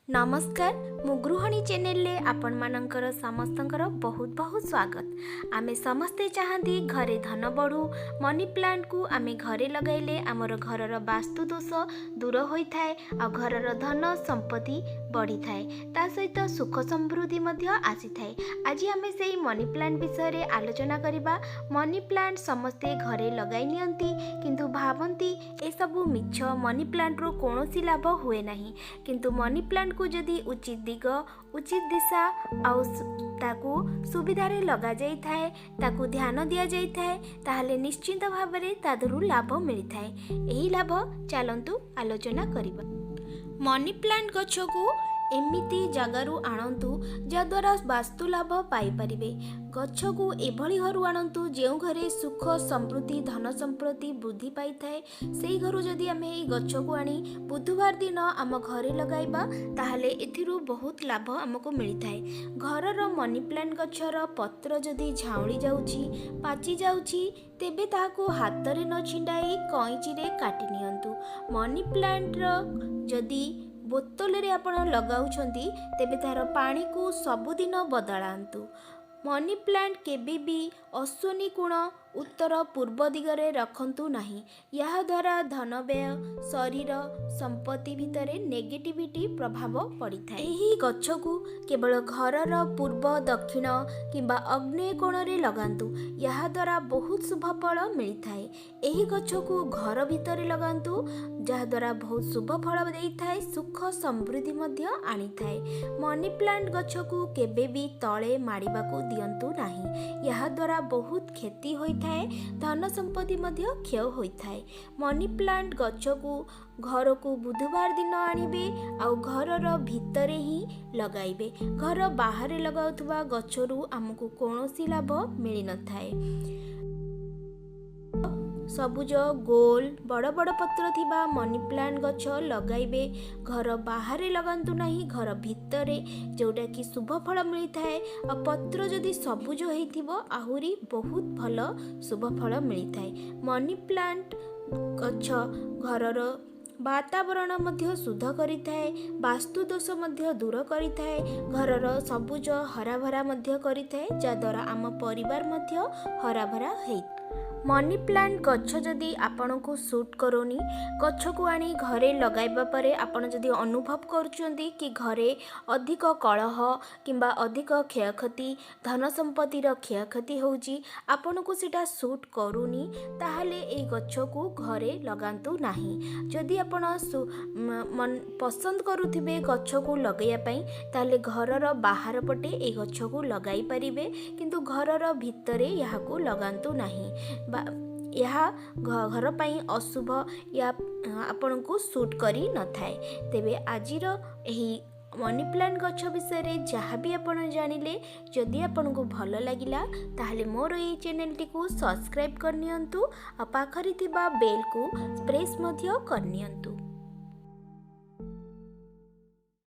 नमस्कार मु गृहिणी चैनल ले आपण मानकर समस्तंकर बहुत बहुत स्वागत। आमे समस्ते चाहती घरे धन बढ़ू। मनी प्लांट को आमे घरे लगाइले आमर घरर वास्तु दोष दूर होता है आ घरर धन संपत्ति बढ़ी थाए ता सहित सुख समृद्धि मध्य आसी थाए। आज आमे सेही मनी प्लांट विषय रे आलोचना करिबा। मनी प्लांट समस्ते घरे लगाई नियंती किंतु भावंती ए सबु मिछ। मनी प्लांट रो कोनोसी लाभ हुए नाही किंतु मनी प्लांट को जदि उचित दिग उचित दिशा आउ ताकू सुविधारे लगा जाई थाए ताकू ध्यान दिया जाई थाए ताहले निश्चित भावरे तादरू लाभ मिली थाए। एही लाभ चलंतु आलोचना करिबा। मनी प्लांट गछ को एमिति जगारू आणंतु जद्वारा वास्तु लाभ पाई परिबे। गछ को एभली घरु आणंतु जेउ घरे सुख समृद्धि धन संपत्ति वृद्धि पाई थाए। सेही घरु जदि आमे एई गछ को आनी बुधवार दिन आम घरे लगाइबा ताहले एथिरु बहुत लाभ हमको मिली थाए। घरर मनी प्लांट गछर पत्र जदि झाउली जाउची पाची जाउची तेबे ताहाको हातरे न छिंडाई कईची रे काटी नियंतु। मनी प्लांट जदि बोतल रे आपण लगाउछंती तेबे तार पानी को सबुदिन बदलांतु। मनी प्लांट केबे भी अश्विनी कोण उत्तर पूर्व दिगरे रखंतु नाही। यह द्वारा धन व्यय शरीर संपत्ति भितरे नेगेटिविटी प्रभाव पड़ी थाए। एही गछ को केवल घरर पूर्व दक्षिण किंबा अग्नेय कोण रे लगांतु। यह द्वारा बहुत शुभ फल मिली थाए। एही गछ को घर भितरे लगांतु जहा द्वारा बहुत शुभ फल देई थाए सुख समृद्धि मध्य आनी थाए। मनी प्लांट गछ को केबे भी तळे माड़ीबाकू दियंतु नाही। यह द्वारा बहुत क्षति होई थाए धन संपत्ति मध्य क्षय होई थाए। मनी प्लांट गछ को घर को बुधवार दिन आनिबे आ घरर भितरे ही लगाइबे। घर बाहर लगाउथुवा गछरू हमकु कोनोसी लाभ मिली न थाए। सबुज गोल बड़ बड़ पत्र थिबा मनी प्लांट गछ लगाइबे। घर बाहर लगांतु नाही घर भितरे जोटा कि शुभ फल मिली थाए। आ पत्र जदि सबुज होइथिबो आहुरी बहुत भल शुभ फल मिली थाए। मनी प्लांट गछ घरर वातावरण मध्य शुद्ध करि थाए वास्तु दोष मध्य दूर करि थाए। घरर सबुज हरा भरा मध्य करि थाए जा द्वारा आम परिवार मध्य हरा भरा हेइ। मनी प्लांट गछ जदि आपण को सूट करोनी गछ को आनी घरे लगाइबा परे आपण जदि अनुभव करूचंती कि घरे अधिक कलह किंबा अधिक क्षयक्षति धन संपत्तिर क्षयक्षति होउची आपण को सेटा सूट करूनी ताहले ए गछ को घरे लगांतु नाही। जदि आपण पसंद करूथिबे गछ को लगाइया पई ताहले घरर बाहर पटे ए गछ को लगाई परिबे किंतु घरर भितरे याहा को लगांतु नाही। यह घर पाई अशुभ या आपण को सूट करी न थाए। तेबे आजिर एही मनी प्लांट गछ विषय जहाँ भी आपण जानिले जदि आपण को भल लागिला ताहले मोर ए चैनल टी को सब्सक्राइब करनियंतु आ पाखरि थिबा बेल को प्रेस मध्य करनियंतु।